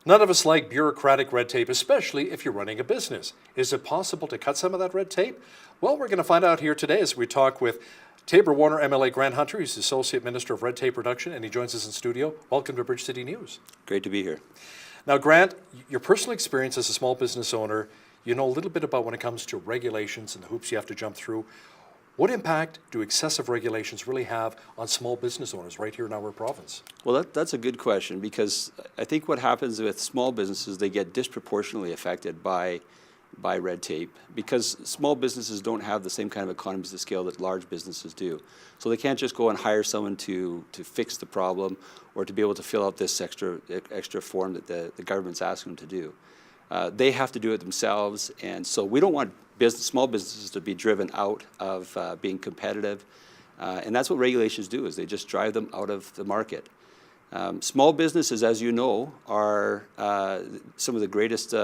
None of us like bureaucratic red tape, especially if you're running a business. Is it possible to cut some of that red tape? Well, we're going to find out here today as we talk with Tabor-Warner MLA Grant Hunter. He's the Associate Minister of Red Tape Reduction, and he joins us in studio. Welcome to Bridge City News. Great to be here. Now, Grant, your personal experience as a small business owner, you know a little bit about when it comes to regulations and the hoops you have to jump through. What impact do excessive regulations really have on small business owners right here in our province? Well, that's a good question, because I think what happens with small businesses, they get disproportionately affected by red tape, because small businesses don't have the same kind of economies of scale that large businesses do. So they can't just go and hire someone to fix the problem or to be able to fill out this extra form that the government's asking them to do. They have to do it themselves, and so we don't want small businesses to be driven out of being competitive, and that's what regulations do, is they just drive them out of the market. Small businesses, as you know, are some of the greatest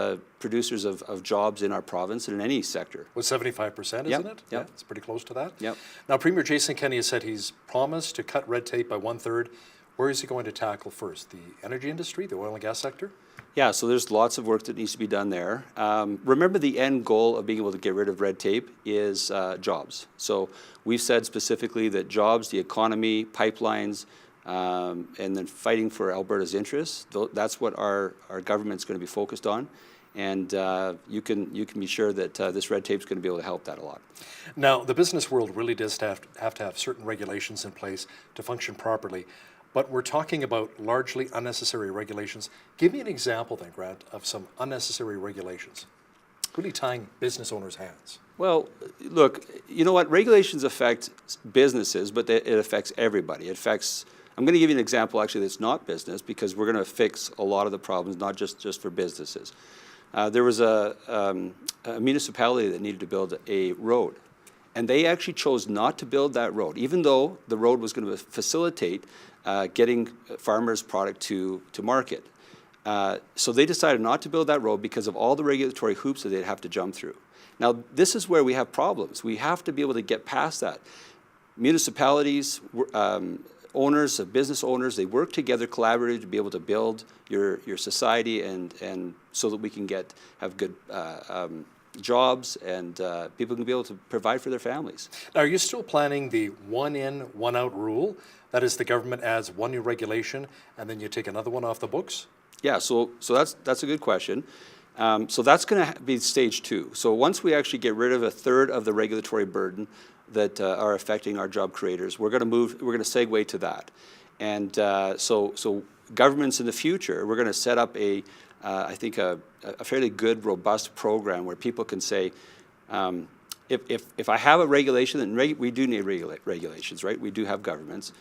producers of jobs in our province and in any sector. Well, 75%, isn't Yep, it? yep. Yeah, it's pretty close to that. Yep. Now, Premier Jason Kenney has said he's promised to cut red tape by 1/3. Where is he going to tackle first? The energy industry, the oil and gas sector? Yeah, so there's lots of work that needs to be done there. Remember, the end goal of being able to get rid of red tape is jobs. So we've said specifically that jobs, the economy, pipelines, and then fighting for Alberta's interests, that's what our government's going to be focused on. And you can be sure that this red tape is going to be able to help that a lot. Now, the business world really does have to have certain regulations in place to function properly. But we're talking about largely unnecessary regulations. Give me an example then, Grant, of some unnecessary regulations really tying business owners' hands. Well, look, you know what? Regulations affect businesses, but it affects everybody. I'm going to give you an example, actually, that's not business, because we're going to fix a lot of the problems, not just for businesses. There was a municipality that needed to build a road, and they actually chose not to build that road, even though the road was going to facilitate getting farmers' product to market. So they decided not to build that road because of all the regulatory hoops that they'd have to jump through. Now, this is where we have problems. We have to be able to get past that. Municipalities, owners, business owners, they work together collaboratively to be able to build your society, and so that we can have good jobs, and people can be able to provide for their families. Now, are you still planning the one in, one out rule? That is, the government adds one new regulation and then you take another one off the books? Yeah, so that's a good question. So that's going to be stage 2. So once we actually get rid of 1/3 of the regulatory burden that are affecting our job creators, we're going to segue to that. And so governments in the future, we're going to set up I think a fairly good, robust program where people can say, if I have a regulation, then we do need regulations, right? We do have governments,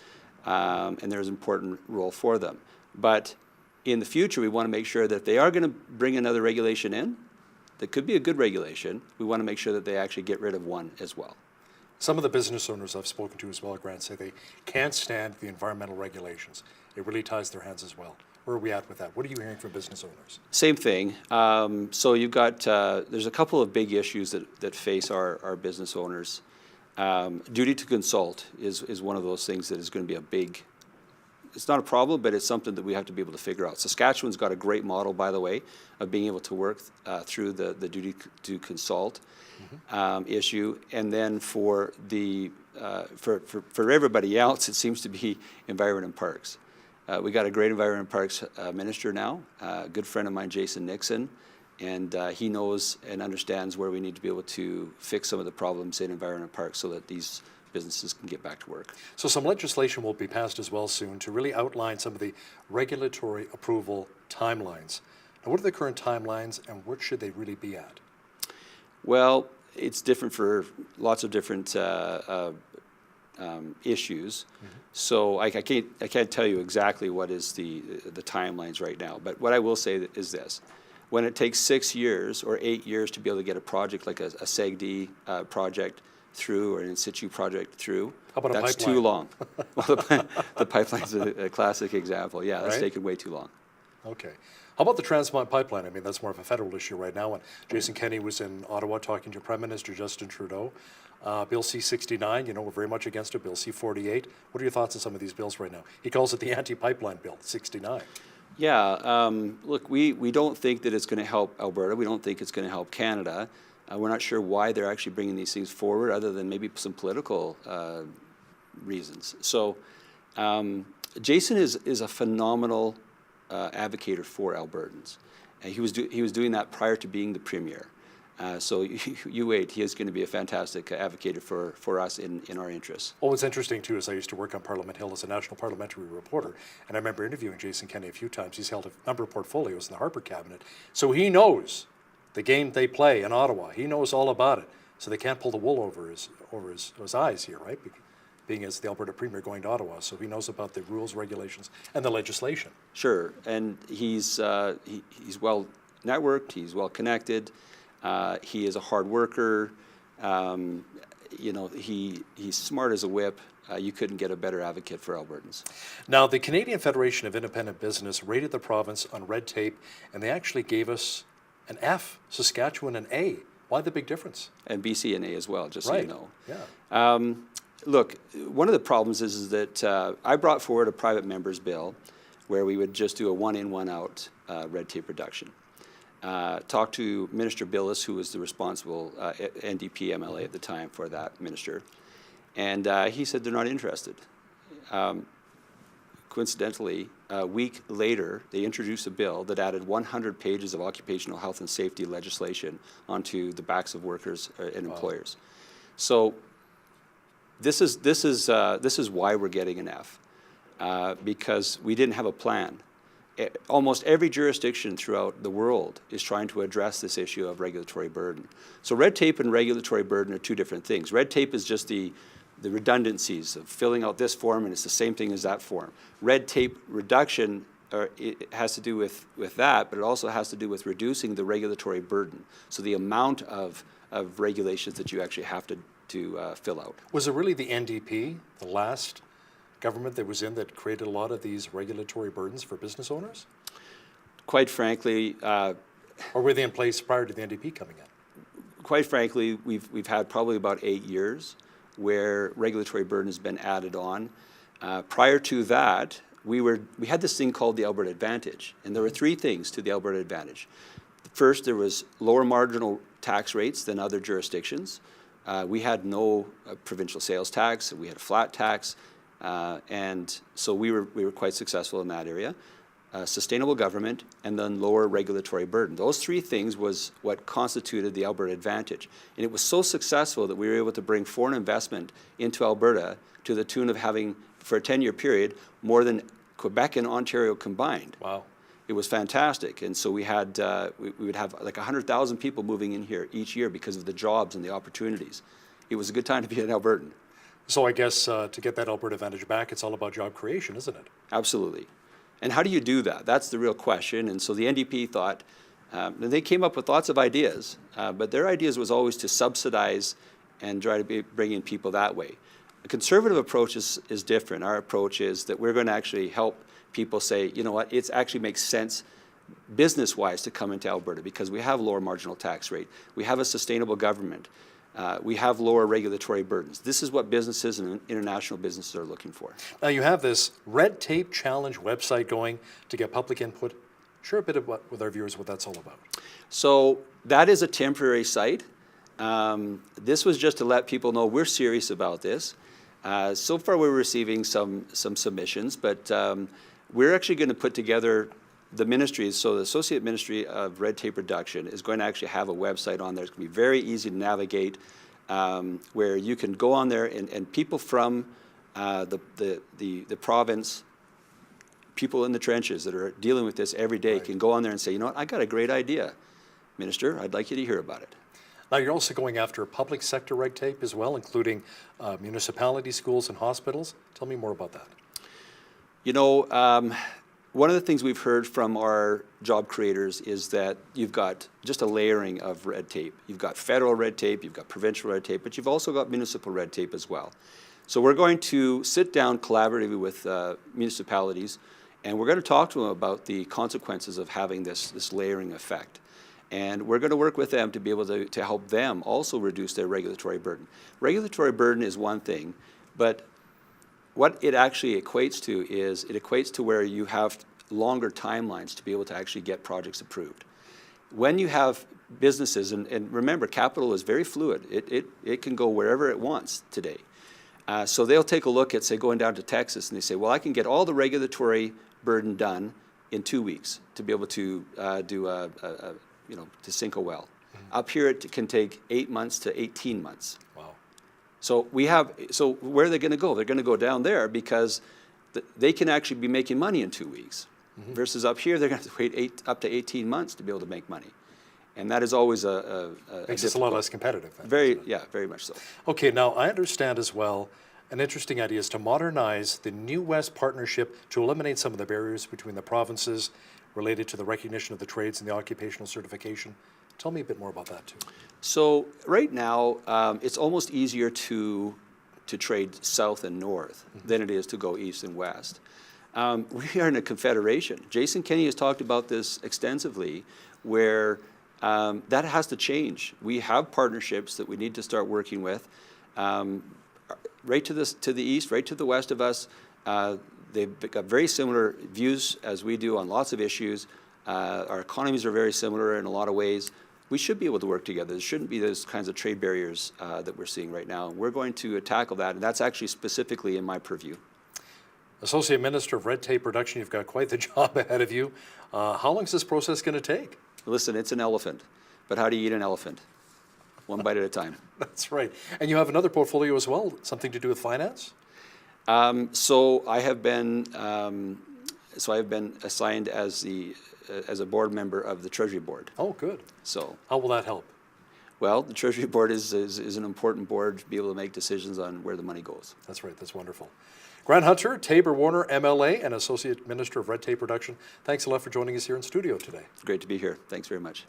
and there's an important role for them. But in the future, we want to make sure that if they are going to bring another regulation in, that could be a good regulation, we want to make sure that they actually get rid of one as well. Some of the business owners I've spoken to as well, Grant, say they can't stand the environmental regulations. It really ties their hands as well. Where are we at with that? What are you hearing from business owners? Same thing. So you've got, there's a couple of big issues that face our business owners. Duty to consult is one of those things that is going to be a big, it's not a problem, but it's something that we have to be able to figure out. Saskatchewan's got a great model, by the way, of being able to work through the duty to consult issue. And then for everybody else, it seems to be environment and parks. We got a great environment and parks minister now, a good friend of mine, Jason Nixon, and he knows and understands where we need to be able to fix some of the problems in environment and parks so that these businesses can get back to work. So some legislation will be passed as well soon to really outline some of the regulatory approval timelines. Now, what are the current timelines, and what should they really be at? Well, it's different for lots of different issues. So I can't tell you exactly what is the timelines right now. But what I will say is this: when it takes 6 years or 8 years to be able to get a project like a SAGD project through, or an in situ project through, that's too long. Well, the pipeline's a classic example. Yeah, that's taken way too long. Okay. How about the Trans Mountain Pipeline? I mean, that's more of a federal issue right now. When Jason Kenney was in Ottawa talking to Prime Minister Justin Trudeau, Bill C-69, we're very much against it. Bill C-48. What are your thoughts on some of these bills right now? He calls it the anti-pipeline bill, 69. Yeah, look, we don't think that it's going to help Alberta. We don't think it's going to help Canada. We're not sure why they're actually bringing these things forward, other than maybe some political reasons. So, Jason is a phenomenal advocate for Albertans, and he was doing that prior to being the premier. So you wait, he is going to be a fantastic advocate for us in our interests. Well, what's interesting too is I used to work on Parliament Hill as a national parliamentary reporter, and I remember interviewing Jason Kenney a few times. He's held a number of portfolios in the Harper cabinet, so he knows the game they play in Ottawa. He knows all about it, so they can't pull the wool over his eyes here, right? Being as the Alberta Premier going to Ottawa, so he knows about the rules, regulations, and the legislation. Sure, and he's well networked. He's well connected. He is a hard worker. You know, he's smart as a whip. You couldn't get a better advocate for Albertans. Now, the Canadian Federation of Independent Business rated the province on red tape, and they actually gave us an F, Saskatchewan an A. Why the big difference? And BC an A as well, just right. so you know. Yeah. Look, one of the problems is that I brought forward a private member's bill where we would just do a one-in, one-out red tape reduction. Talked to Minister Billis, who was the responsible NDP MLA at the time for that minister, and he said they're not interested. Coincidentally, a week later, they introduced a bill that added 100 pages of occupational health and safety legislation onto the backs of workers and employers. So this is why we're getting an F, because we didn't have a plan. Almost every jurisdiction throughout the world is trying to address this issue of regulatory burden. So red tape and regulatory burden are two different things. Red tape is just the redundancies of filling out this form, and it's the same thing as that form. Red tape reduction, it has to do with that, but it also has to do with reducing the regulatory burden. So the amount of regulations that you actually have to fill out. Was it really the NDP, the last government that was in, that created a lot of these regulatory burdens for business owners? Quite frankly, or were they in place prior to the NDP coming in? Quite frankly, we've had probably about 8 years where regulatory burden has been added on. Prior to that, we had this thing called the Alberta Advantage, and there were three things to the Alberta Advantage. First, there was lower marginal tax rates than other jurisdictions. We had no provincial sales tax. We had a flat tax. And so we were quite successful in that area. Sustainable government, and then lower regulatory burden. Those three things was what constituted the Alberta Advantage. And it was so successful that we were able to bring foreign investment into Alberta to the tune of having, for a 10-year period, more than Quebec and Ontario combined. Wow. It was fantastic. And so we had, we would have like 100,000 people moving in here each year because of the jobs and the opportunities. It was a good time to be an Albertan. So I guess to get that Alberta Advantage back, it's all about job creation, isn't it? Absolutely. And how do you do that? That's the real question. And so the NDP thought, they came up with lots of ideas, but their ideas was always to subsidize and try to bring in people that way. A conservative approach is different. Our approach is that we're going to actually help people say, you know what, it actually makes sense business-wise to come into Alberta because we have lower marginal tax rate. We have a sustainable government. We have lower regulatory burdens. This is what businesses and international businesses are looking for. Now you have this Red Tape Challenge website going to get public input. Share a bit of with our viewers what that's all about. So that is a temporary site. This was just to let people know we're serious about this. So far we're receiving some submissions, but we're actually going to put together the ministries. So the Associate Ministry of Red Tape Reduction is going to actually have a website on there. It's going to be very easy to navigate, where you can go on there and people from the province, people in the trenches that are dealing with this every day can go on there and say, you know what, I got a great idea, Minister, I'd like you to hear about it. Now you're also going after public sector red tape as well, including municipality, schools, and hospitals. Tell me more about that. You know, one of the things we've heard from our job creators is that you've got just a layering of red tape. You've got federal red tape, you've got provincial red tape, but you've also got municipal red tape as well. So we're going to sit down collaboratively with municipalities, and we're going to talk to them about the consequences of having this layering effect. And we're going to work with them to be able to help them also reduce their regulatory burden. Regulatory burden is one thing, but what it actually equates to is it equates to where you have longer timelines to be able to actually get projects approved. When you have businesses, and remember, capital is very fluid. It can go wherever it wants today. So they'll take a look at, say, going down to Texas, and they say, well, I can get all the regulatory burden done in 2 weeks to be able to to sink a well. Up here, it can take 8 months to 18 months. Wow. So where are they going to go? They're going to go down there because they can actually be making money in 2 weeks. Versus up here, they're going to have to wait up to 18 months to be able to make money. And that is always Makes us a lot less competitive. Then, very much so. Okay, now I understand as well, an interesting idea is to modernize the New West Partnership to eliminate some of the barriers between the provinces related to the recognition of the trades and the occupational certification. Tell me a bit more about that too. So right now, it's almost easier to trade south and north than it is to go east and west. We are in a confederation. Jason Kenney has talked about this extensively, where that has to change. We have partnerships that we need to start working with. Right to the east, right to the west of us, they've got very similar views as we do on lots of issues. Our economies are very similar in a lot of ways. We should be able to work together. There shouldn't be those kinds of trade barriers that we're seeing right now. We're going to tackle that, and that's actually specifically in my purview. Associate Minister of Red Tape Reduction, you've got quite the job ahead of you. How long is this process going to take? Listen, it's an elephant, but how do you eat an elephant? One bite at a time. That's right. And you have another portfolio as well, something to do with finance? So I have been assigned as a board member of the Treasury Board. Oh, good. So how will that help? Well, the Treasury Board is an important board to be able to make decisions on where the money goes. That's right. That's wonderful. Grant Hunter, Tabor Warner, MLA, and Associate Minister of Red Tape Reduction, thanks a lot for joining us here in studio today. Great to be here. Thanks very much.